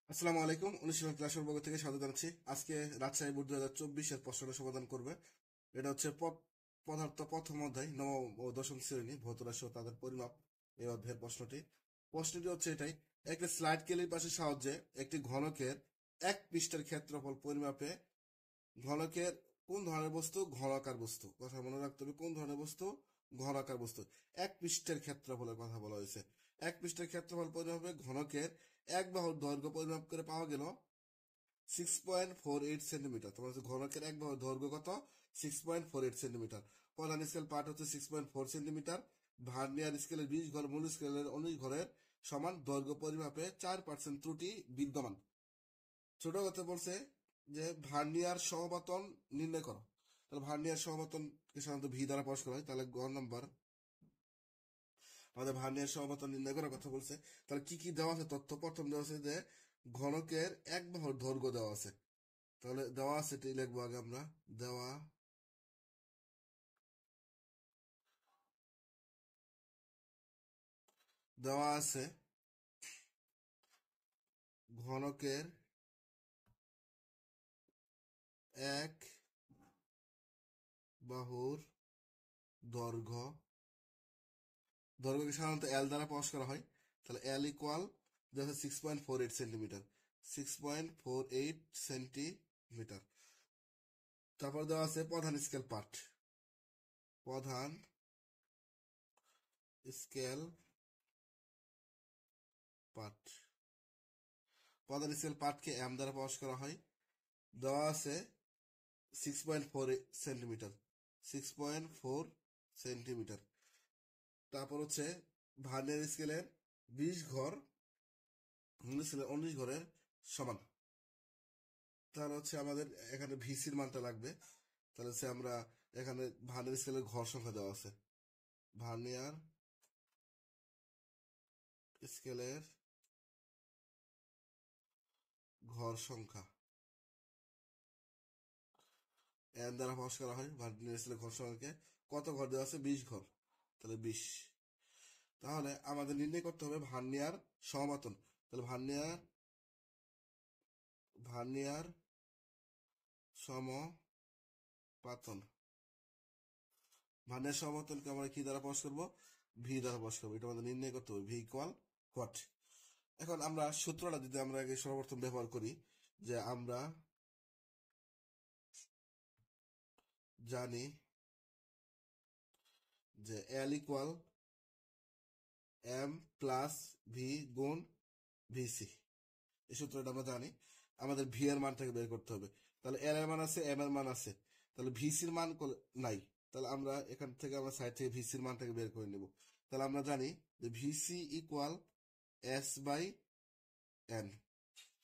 আসসালামু আলাইকুম। অনুশীলন ক্লাসের পক্ষ থেকে স্বাগত জানাচ্ছি। আজকে রাজশাহী বোর্ড 2024 এর প্রশ্নটা সমাধান করবে। এটা হচ্ছে পদার্থ প্রথম অধ্যায়, নবম ও দশম শ্রেণী, ভৌত রাশি ও তাদের পরিমাপ, এই অধ্যায়ের প্রশ্নটি হচ্ছে এটাই: একটি স্লাইড ক্যালিপারের সাহায্যে একটি ঘনকের এক পৃষ্ঠের ক্ষেত্রফল পরিমাপে ঘনকের কোন ধরনের বস্তু ঘনাকার বস্তু, কথা মনে রাখতে হবে, কোন ধরনের বস্তু ঘনাকার বস্তু। এক পৃষ্ঠের ক্ষেত্রফলের কথা বলা হয়েছে। এক পৃষ্ঠের ক্ষেত্রফল পরিমাপে ঘনকের এক বাহুর দৈর্ঘ্য পরিমাপ করে পাওয়া গেল 6.48 সেন্টিমিটার। তোমার হচ্ছে ঘনকের এক বাহুর দৈর্ঘ্য কত? 6.48 সেন্টিমিটার। প্রধান স্কেল পার্ট হচ্ছে 6.4 সেন্টিমিটার। ভার্নিয়ার স্কেলের 20 ঘর মূল স্কেলের 19 ঘরের সমান দৈর্ঘ্য পরিমাপে 4% ত্রুটি বিদ্যমান। ছোট কথা বলছে যে ভার্নিয়ার সহপাতন নির্ণয় করো। তাহলে ভার্নিয়ার সহপাতনকে সাধারণত ভি দ্বারা প্রকাশ করা হয়। তাহলে গ নম্বর আমাদের ভার্নিয়ার সহপাতন নির্ণয় করার কথা বলছে। তাহলে কি কি দেওয়া আছে তথ্য? প্রথম দেওয়া আছে যে ঘনকের এক বাহুর দৈর্ঘ্য দেওয়া আছে। তাহলে দেওয়া আছে, এটি লিখবো আগে আমরা। দেওয়া দেওয়া আছে ঘনকের এক বাহুর দৈর্ঘ্য, দৈর্ঘ্যকে সাধারণত এল দ্বারা প্রকাশ করা হয়। তাহলে এল ইকুয়াল দেওয়া আছে 6.48 সেন্টিমিটার। 6.48 সেন্টিমিটার। তারপর দেওয়া আছে প্রধান স্কেল পার্ট। প্রধান স্কেল পার্ট প্রধান স্কেল পার্টকে এম দ্বারা প্রকাশ করা হয়। দেওয়া আছে 6.4 সেন্টিমিটার। 6.4 সেন্টিমিটার। তারপর হচ্ছে ভার্নিয়ার স্কেলের 20 ঘর মূল স্কেলের 19 ঘরের সমান। তাহলে হচ্ছে আমাদের এখানে ভিসির মানটা লাগবে। তাহলে হচ্ছে আমরা এখানে ভার্নিয়ার স্কেলের ঘর সংখ্যা দেওয়া আছে। ভার্নিয়ার স্কেলের ঘর সংখ্যা এন দ্বারা প্রকাশ করা হয়। ভার্নিয়ার স্কেলের ঘর সংখ্যাকে কত ঘর দেওয়া আছে? 20 ঘর। তাহলে 20। তাহলে আমাদের নির্ণয় করতে হবে ভার্নিয়ার সমাপতন। তাহলে ভার্নিয়ার ভার্নিয়ার সমাপতন ভার্নিয়ার সমাপতনকে আমরা কি দ্বারা প্রকাশ করবো? ভি দ্বারা প্রকাশ করবো। এটা আমাদের নির্ণয় করতে হবে ভি ইকুয়াল হোয়াট। এখন আমরা সূত্রটা যদি আমরা আগে সর্বপ্রথম ব্যবহার করি, যে আমরা জানি যে L equal M plus V গুণ ভিসি। এই সূত্রটা আমরা জানি। আমাদের ভি এর মানটাকে বের করতে হবে। তাহলে এল এর মান আছে, এম এর মান আছে, তাহলে ভিসির মান নাই। তাহলে আমরা এখান থেকে আমরা সাইড থেকে ভিসির মানটাকে বের করে নেব। তাহলে আমরা জানি যে VC equal S by N.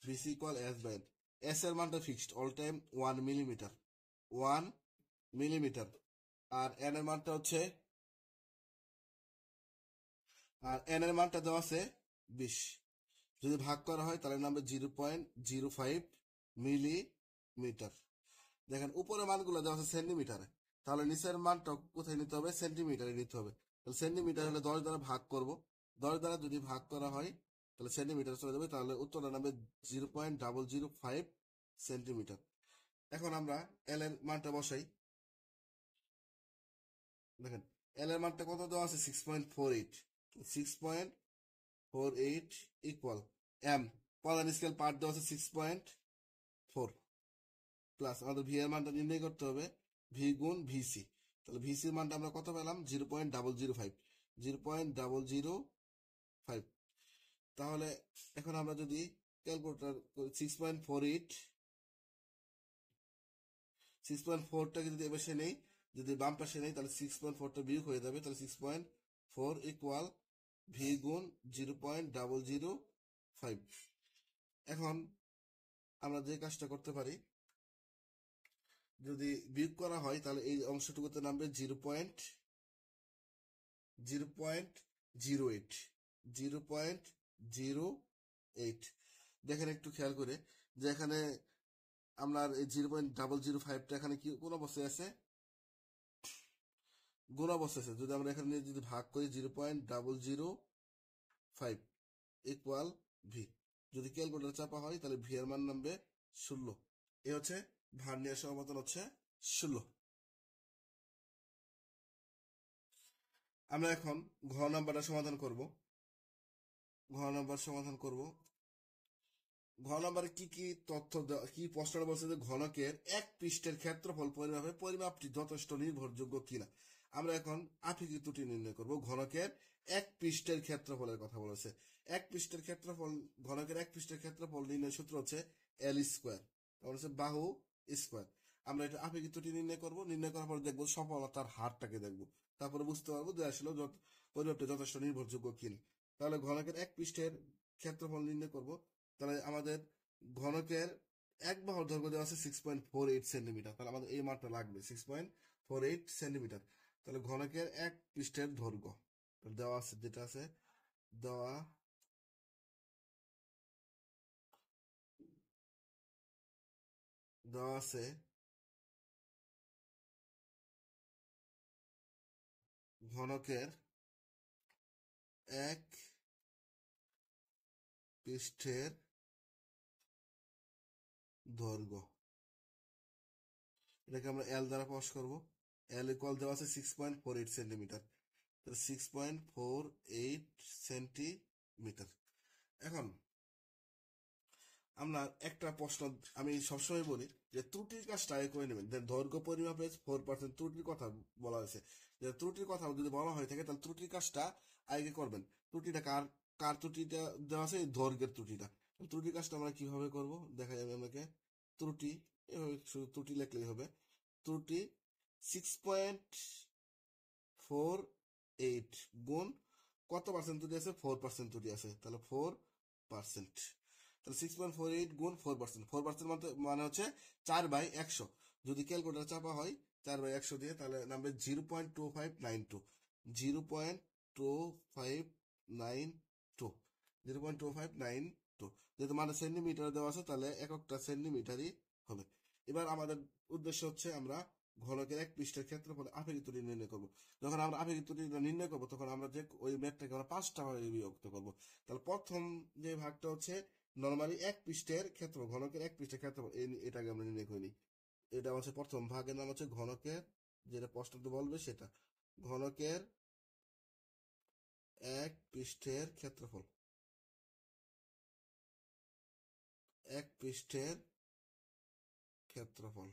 VC equal S by N. S এর মানটা fixed all time 1 millimetre. 1 millimetre. আর এন এর মানটা হচ্ছে, আর এন এর মানটা দেওয়া আছে 20। যদি ভাগ করা হয় তাহলে নামবে 0.05 মিলিমিটার। দেখেন উপরের মানগুলো দেওয়া আছে সেন্টিমিটারে, তাহলে নিচের মানটা কোথায় নিতে হবে? সেন্টিমিটারে নিতে হবে। তাহলে সেন্টিমিটার হলে 10 দ্বারা ভাগ করব। 10 দ্বারা যদি ভাগ করা হয় তাহলে সেন্টিমিটার চলে যাবে। তাহলে উত্তরটা নামবে 0.005 সেন্টিমিটার। এখন আমরা এল এর মানটা বসাই। দেখেন এল এর মানটা কত দেওয়া আছে? 6.48। 6.48 ইকুয়াল এম, প্রধান স্কেল পার্ট দেওয়া আছে 6.4, প্লাস আমাদের ভি এর মানটা নির্ণয় করতে হবে ভি গুণ ভিসি। তাহলে ভিসির মানটা আমরা কত পেলাম? 0.005। 0.005। তাহলে এখন আমরা যদি ক্যালকুলেটার 6.48, 6.4টাকে যদি এবার নেই, যদি বাম পাশে নেই তাহলে 6.4টা বিয়োগ হয়ে যাবে। তাহলে 6.4 ইকুয়াল ভি গুণ 0.005। এখন আমরা যে কাজটা করতে পারি, যদি বিয়োগ করা হয় তাহলে এই অংশটুকুতে নামবে 0.0.08। 0.08। দেখেন একটু খেয়াল করে যে এখানে আপনার এই 0.005টা এখানে কি কোন অবস্থায় আছে? গুণ অবস্থায় আছে। যদি আমরা এখানে যদি ভাগ করি 0.005 ইকুয়াল ভি। যদি ক্যালকুলেটর চাপা হয় তাহলে ভি এর মান নামবে 16। এ হচ্ছে ভার্নিয়ার সমাপতন হচ্ছে 16। আমরা এখন ঘ নাম্বারটা সমাধান করব। ঘ নাম্বার সমাধান করব। ঘ নাম্বারে কি কি তথ্য কি প্রশ্নটা বলছে যে ঘনকের এক পৃষ্ঠের ক্ষেত্রফল পরিমাপে পরিমাপটি যথেষ্ট নির্ভরযোগ্য কিনা। আমরা এখন আপেক্ষিক ত্রুটি নির্ণয় করব। ঘনকের এক পৃষ্ঠের ক্ষেত্রফলের কথা বলেছে। এক পৃষ্ঠের ক্ষেত্রফল, ঘনকের এক পৃষ্ঠের ক্ষেত্রফল নির্ণয় সূত্র হচ্ছে এল স্কোয়ার, তারপর হচ্ছে বাহু স্কোয়ার। আমরা এটা আপেক্ষিক ত্রুটি নির্ণয় করব। নির্ণয় করার পর দেখবো সফলতার হারটাকে দেখবো, তারপরে বুঝতে পারবো যে আসলে পরিমাপটি যথেষ্ট নির্ভরযোগ্য কিনা। তাহলে ঘনকের এক পৃষ্ঠের ক্ষেত্রফল নির্ণয় করব। তাহলে আমাদের ঘনকের এক বাহুর দৈর্ঘ্য দেওয়া আছে 6.48 সেন্টিমিটার, তাহলে আমাদের এই মানটা লাগবে 6.48 সেন্টিমিটার। তাহলে ঘনকের এক পৃষ্ঠের দৈর্ঘ্য দেওয়া আছে, যেটা আছে দেওয়া দেওয়া আছে ঘনকের এক পৃষ্ঠের দৈর্ঘ্য, এটাকে আমরা এল দ্বারা প্রকাশ করবো। এল ইকুয়াল দেওয়া আছে 6.48 সেন্টিমিটার, 6.48 সেন্টিমিটার। এখন আমরা একটা প্রশ্ন আমি সবসময় বলি যে ত্রুটির কাজটা আগে করে নেবেন। দৈর্ঘ্য পরিমাপে 4% ত্রুটির কথা বলা হয়েছে। যে ত্রুটির কথা যদি বলা হয়ে থাকে তাহলে ত্রুটির কাজটা আগে করবেন। ত্রুটিটা কার কার ত্রুটিটা দেওয়া আছে? দৈর্ঘ্যের ত্রুটিটা। ত্রুটির কাজটা আমরা কিভাবে করব দেখা যাবে আমাকে। ত্রুটি এভাবে শুধু ত্রুটি লিখলেই হবে। ত্রুটি 6.48 গুণ কত পার্সেন্ট ত্রুটি আছে? 4% ত্রুটি আছে, তাহলে 4%। তাহলে 6.48 গুণ 4%, 4% মানে হচ্ছে 4/100। যদি ক্যালকুলেটর চাপা হয় 4/100 দিয়ে, তাহলে নামবে 0.2592, 0.2592, 0.2592। যেহেতু মানে সেন্টিমিটার দেওয়া আছে তাহলে এককটা সেন্টিমিটারই হবে। এবার আমাদের উদ্দেশ্য হচ্ছে আমরা ঘনকের এক পৃষ্ঠের ক্ষেত্রফলে আপেক্ষিক ত্রুটি নির্ণয় করবো। যখন আমরা আপেক্ষিক ত্রুটিটা নির্ণয় করবো তখন আমরা যে ওই ম্যাথটাকে আমরা 5টা ভাগে বিভক্ত করবো। তাহলে প্রথম যে ভাগটা হচ্ছে নর্মালি এক পৃষ্ঠের ক্ষেত্রফল, ঘনকের এক পৃষ্ঠের ক্ষেত্রফল, এটাকে আমরা নির্ণয় করে নিই। এটা হচ্ছে প্রথম ভাগের নাম হচ্ছে ঘনকের, যেটা প্রশ্নটা বলবে সেটা ঘনকের এক পৃষ্ঠের ক্ষেত্রফল, এক পৃষ্ঠের ক্ষেত্রফল।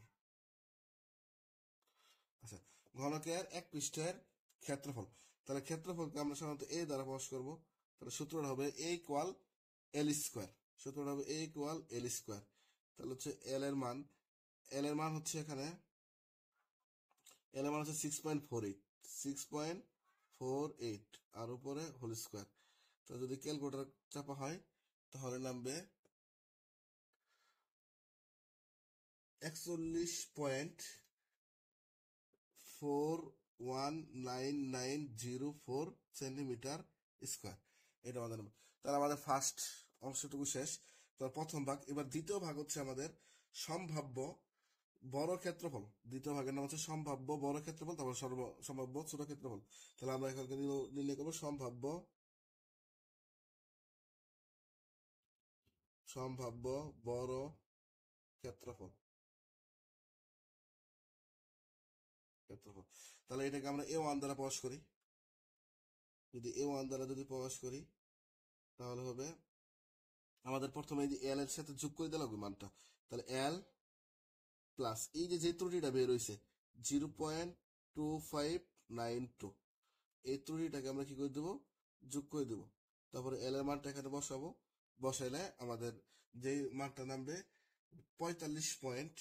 আচ্ছা, ঘনকের এক পৃষ্ঠের ক্ষেত্রফল, তাহলে ক্ষেত্রফলকে আমরা সাধারণত এ দ্বারা প্রকাশ করবো। তাহলে সূত্রটা হবে এ ইকুয়াল এল স্কোয়ার, সূত্রটা হবে এ ইকুয়াল এল স্কোয়ার। তাহলে হচ্ছে এল এর মান, এল এর মান হচ্ছে এখানে, এল এর মান হচ্ছে 6.48, 6.48 আর উপরে হোল স্কোয়ার। তো যদি ক্যালকুলেটর চাপা হয় তাহলে নামবে 41.41990 সেন্টিমিটার স্কোয়ার। এটা আমাদের নাম্বার। তাহলে আমাদের ফার্স্ট অংশটুকু শেষ। তার প্রথম ভাগ। এবার দ্বিতীয় ভাগ হচ্ছে আমাদের সম্ভাব্য বড় ক্ষেত্রফল। দ্বিতীয় ভাগের নাম হচ্ছে সম্ভাব্য বড় ক্ষেত্রফল, তারপর সম্ভাব্য ছোট ক্ষেত্রফল। তাহলে আমরা এখানে নির্ণয় করবো সম্ভাব্য বড় ক্ষেত্রফল। তাহলে এটাকে আমরা A1 দ্বারা প্রকাশ করি। যদি A1 দ্বারা প্রকাশ করি তাহলে হবে আমাদের প্রথমে এই যে এল এর সাথে যোগ করে দিলাম মানটা। তাহলে এল প্লাস এই যে ত্রুটিটা বের হয়েছে 0.2592, এই ত্রুটিটাকে আমরা কি করে দেবো? যোগ করে দেবো। তারপরে এল এর মানটা এখানে বসাবো। বসাইলে আমাদের যে মানটা নামবে 45 পয়েন্ট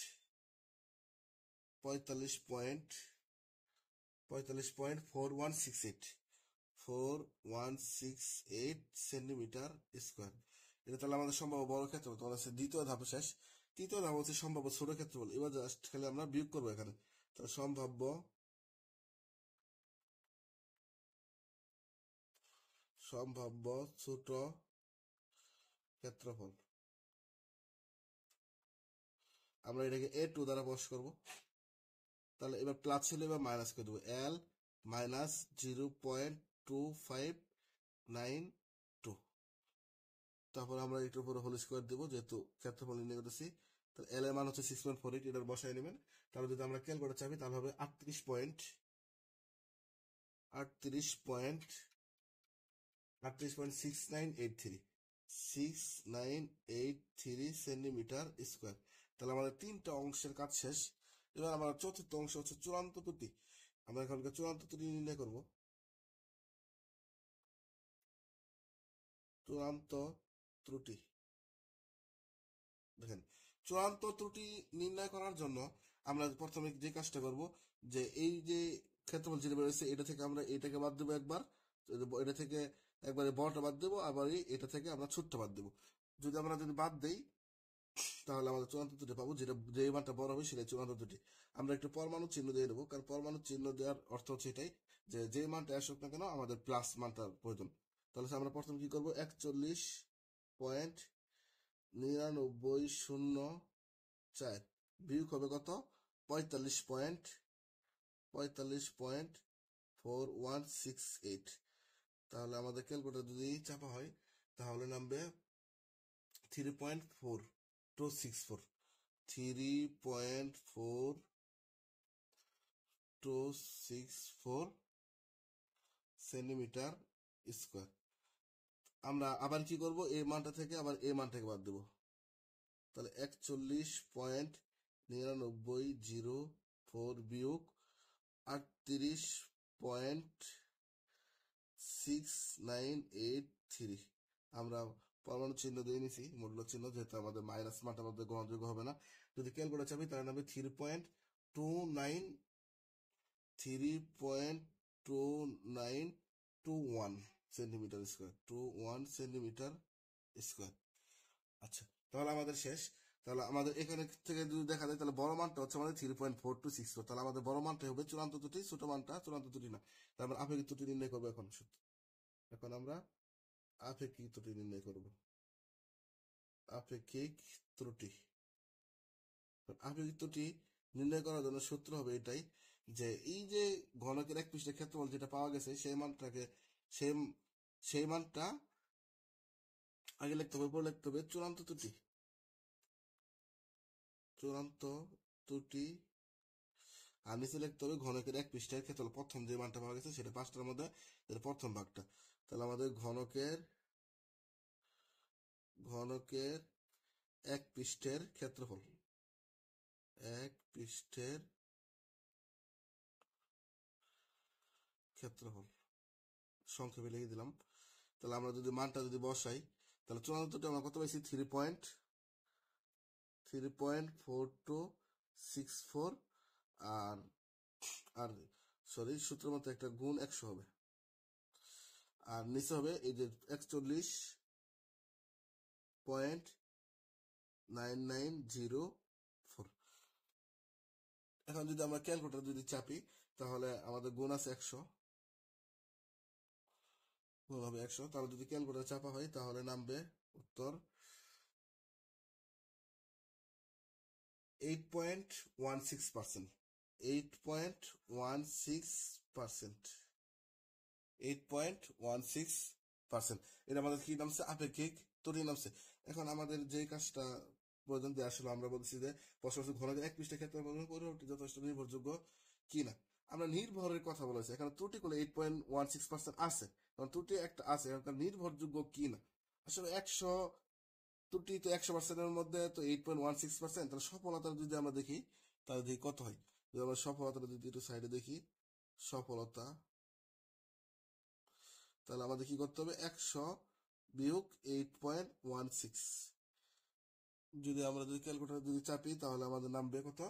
4168 সেন্টিমিটার স্কোয়ার। এটা তাহলে আমাদের সম্ভাব্য বড় ক্ষেত্রফল। তোমার আছে দ্বিতীয় ধাপ শেষ। তৃতীয় ধাপ হচ্ছে সম্ভাব্য ছোট ক্ষেত্রফল। এবার জাস্ট খালি আমরা বিয়োগ করবো এখানে। তাহলে সম্ভাব্য ছোট ক্ষেত্রফল, আমরা এটাকে A2 দ্বারা প্রকাশ করবো। তাহলে এবার প্লাস ছিল, এবার মাইনাস করে দেবো। এল মাইনাস 0.2592, তারপর আমরা এটার উপরে হোল স্কোয়ার দেবো, যেহেতু ক্ষেত্রফল নির্ণয় করতেছি। তাহলে এল এর মান হচ্ছে 6.48, এটার বসায় নেবেন। তাহলে যদি আমরা ক্যালকুলেটর চাপি তাহলে হবে 38.6983 সেন্টিমিটার স্কোয়ার। তাহলে আমাদের 3টা অংশের কাজ শেষ। এবার আমার চতুর্থ অংশ হচ্ছে চূড়ান্ত ত্রুটি। আমরা এখানকার চূড়ান্ত ত্রুটি নির্ণয় করব। চূড়ান্ত ত্রুটি, দেখেন, চূড়ান্ত ত্রুটি নির্ণয় করার জন্য আমরা প্রথমে যে কাজটা করব, যে এই যে ক্ষেত্রফল যেটা বেরোচ্ছে এটা থেকে আমরা এটাকে বাদ দেবো একবার, এটা থেকে একবারে বড়টা বাদ দেবো, আবার এটা থেকে আমরা ছোট্ট বাদ দেবো। যদি বাদ দেই তাহলে আমাদের চূড়ান্ত ত্রুটি পাবো, যেটা যে মানটা বড় হবে সেটাই চূড়ান্ত ত্রুটি। আমরা একটু পরমাণু চিহ্ন দিয়ে দেবো, কারণ পরমাণু চিহ্ন দেওয়ার অর্থ হচ্ছে এটাই যে মানটা আসুক না কেন আমাদের প্লাস মানটা প্রয়োজন। তাহলে আমরা প্রথমে কি করবো, 41.9904 বিয়োগ হবে কত, 45.4168। তাহলে আমাদের ক্যালকুলেটর যদি চাপা হয় তাহলে নামবে 3.4264 3.4264 সেন্টিমিটার স্কোয়ার। আমরা আবার কি করব, এই মানটা থেকে আবার এই মানটাকে বাদ দেবো। তাহলে 41.9904 বিয়োগ 38.6983। আমরা পরমাণু চিহ্ন দিয়ে নিছি, মূল্য চিহ্ন, যেহেতু আমাদের মাইনাস মানটা আমাদের গ্রহণযোগ্য হবে না। যদি ক্যালকুলেটর চাপি তাহলে নামবে 3.2921 সেন্টিমিটার স্কোয়ার, 21 সেন্টিমিটার স্কোয়ার। আচ্ছা, তাহলে আমাদের শেষ। তাহলে আমাদের এখানে থেকে যদি দেখা যায় তাহলে বড় মানটা হচ্ছে আমাদের 3.4264। তাহলে আমাদের বড় মানটা হবে চূড়ান্ত ত্রুটি, ছোট মানটা চূড়ান্ত ত্রুটি না। তারপর আপেক্ষিক ত্রুটি নির্ণয় করবো। এখন আমরা আপেক্ষিক ত্রুটি নির্ণয় করব। আপেক্ষিক ত্রুটি আপেক্ষিক ত্রুটি নির্ণয় করার জন্য সূত্র হবে এটাই, যে এই যে ঘনকের এক পৃষ্ঠের ক্ষেত্রফল যেটা পাওয়া গেছে সেই মানটা আগে লিখতে হবে, পরে লিখতে হবে চূড়ান্ত ত্রুটি, আর নিচে লিখতে হবে ঘনকের এক পৃষ্ঠের ক্ষেত্রফল। প্রথম যে মানটা পাওয়া গেছে সেটা 5টার মধ্যে প্রথম ভাগটা। তাহলে আমাদের ঘনকের এক পৃষ্ঠের ক্ষেত্রফল, সংক্ষেপে লিখে দিলাম। তাহলে আমরা যদি মানটা বসাই তাহলে চূড়ান্ত ত্রুটি আমরা কত পাইছি, 3.4264। আর সরি, সূত্র মতো একটা গুণ 100 হবে, আর নিচে হবে এই যে 41.9904। এখন যদি আমরা ক্যালকুলেটর চাপি তাহলে আমাদের গুণ আছে 100, গুণ হবে 100। তাহলে যদি ক্যালকুলেটর চাপা হয় তাহলে নামবে উত্তর 8.16%। 8.16%। এটা আমাদের কি নামছে, আপেক্ষিক ত্রুটি নামছে। এখন আমাদের যে কাজটা প্রয়োজন, যে আসলে আমরা বলছি যে প্রশ্ন ঘনকের এক পৃষ্ঠের ক্ষেত্রে পরিমাপটি যথেষ্ট নির্ভরযোগ্য কিনা। আমরা নির্ভরের কথা বলেছি, এখানে ত্রুটি করলে 8.16% আছে, কারণ ত্রুটি একটা আছে, এখানকার নির্ভরযোগ্য কিনা। আসলে 100 ত্রুটি তো 100%-এর মধ্যে তো 8.16%। তাহলে সফলতা যদি আমরা দেখি তাহলে দেখি কত হয়। যদি আমরা সফলতাটা যদি একটু সাইডে দেখি, সফলতা, তাহলে আমাদের কি করতে হবে, 100 বিয়োগ 8.16। যদি আমরা ক্যালকুলেটর চাপি তাহলে আমাদের নামবে কত,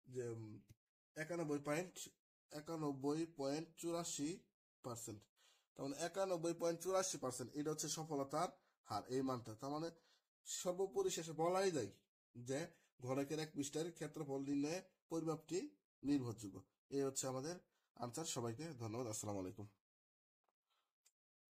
যে 91.84%। তার মানে 91.84%, এটা হচ্ছে সফলতার হার, এই মানটা। তার মানে সর্বোপরি শেষে বলাই যায় যে ঘনকের এক পৃষ্ঠের ক্ষেত্রফল নির্ণয়ে পরিমাপটি নির্ভরযোগ্য। এই হচ্ছে আমাদের আনসার। সবাইকে ধন্যবাদ। আসসালামু আলাইকুম।